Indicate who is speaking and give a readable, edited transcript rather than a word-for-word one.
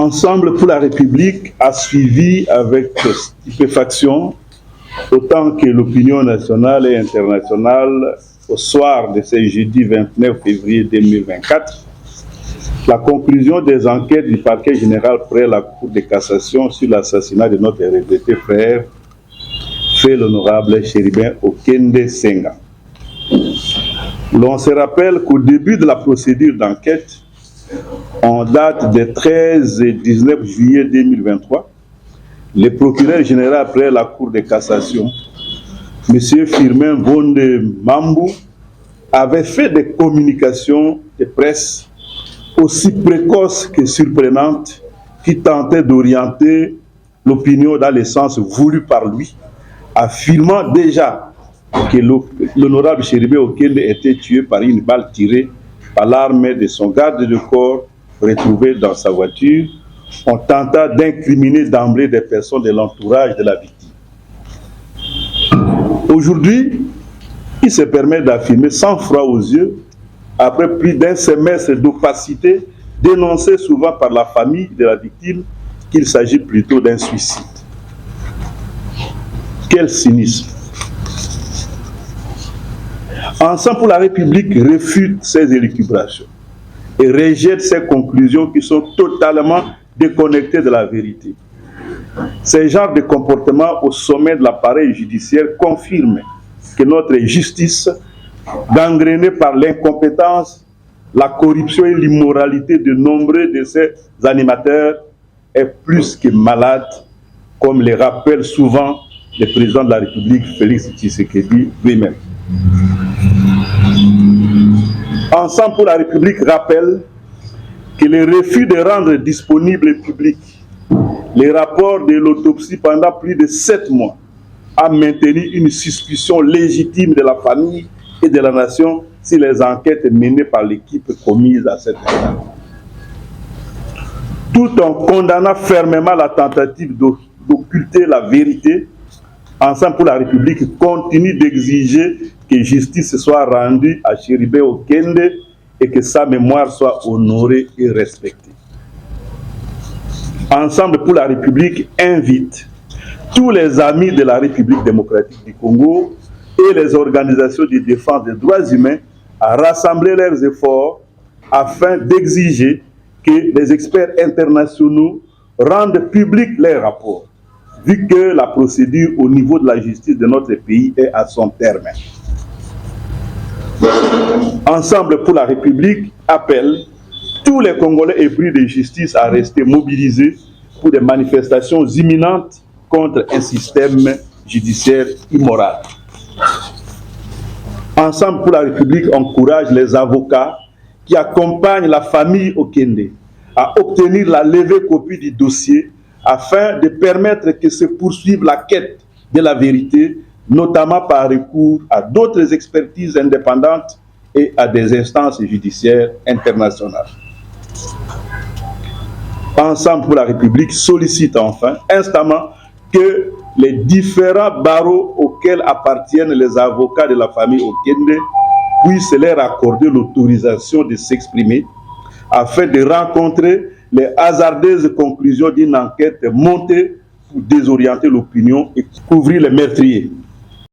Speaker 1: Ensemble pour la République a suivi avec stupéfaction, autant que l'opinion nationale et internationale, au soir de ce jeudi 29 février 2024, la conclusion des enquêtes du parquet général près la Cour de cassation sur l'assassinat de notre regretté frère, fait l'honorable Chéribin Okende Senga. L'on se rappelle qu'au début de la procédure d'enquête, en date des 13 et 19 juillet 2023, le procureur général près la Cour de cassation, M. Firmin Vonde Mambou, avait fait des communications de presse aussi précoces que surprenantes qui tentaient d'orienter l'opinion dans le sens voulu par lui, affirmant déjà que l'honorable Chéribin Okende était tué par une balle tirée par l'arme de son garde de corps retrouvé dans sa voiture. On tenta d'incriminer d'emblée des personnes de l'entourage de la victime. Aujourd'hui, il se permet d'affirmer sans froid aux yeux, après plus d'un semestre d'opacité dénoncé souvent par la famille de la victime, qu'il s'agit plutôt d'un suicide. Quel cynisme! Ensemble pour la République réfute ces élucubrations et rejette ces conclusions qui sont totalement déconnectées de la vérité. Ces genres de comportements au sommet de l'appareil judiciaire confirment que notre justice, gangrénée par l'incompétence, la corruption et l'immoralité de nombreux de ses animateurs, est plus que malade, comme le rappelle souvent le président de la République, Félix Tshisekedi lui-même. Ensemble pour la République rappelle que le refus de rendre disponible et public les rapports de l'autopsie pendant plus de 7 mois a maintenu une suspicion légitime de la famille et de la nation sur les enquêtes menées par l'équipe commise à cette étape. Tout en condamnant fermement la tentative d'occulter la vérité, Ensemble pour la République continue d'exiger que justice soit rendue à Chéribin Okende et que sa mémoire soit honorée et respectée. Ensemble pour la République invite tous les amis de la République démocratique du Congo et les organisations de défense des droits humains à rassembler leurs efforts afin d'exiger que les experts internationaux rendent publics leurs rapports, vu que la procédure au niveau de la justice de notre pays est à son terme. Ensemble pour la République appelle tous les Congolais épris de justice à rester mobilisés pour des manifestations imminentes contre un système judiciaire immoral. Ensemble pour la République encourage les avocats qui accompagnent la famille Okende à obtenir la levée copie du dossier afin de permettre que se poursuive la quête de la vérité, notamment par recours à d'autres expertises indépendantes et à des instances judiciaires internationales. Ensemble pour la République sollicite enfin instamment que les différents barreaux auxquels appartiennent les avocats de la famille Okende puissent leur accorder l'autorisation de s'exprimer afin de rencontrer les hasardeuses conclusions d'une enquête montée pour désorienter l'opinion et couvrir les meurtriers.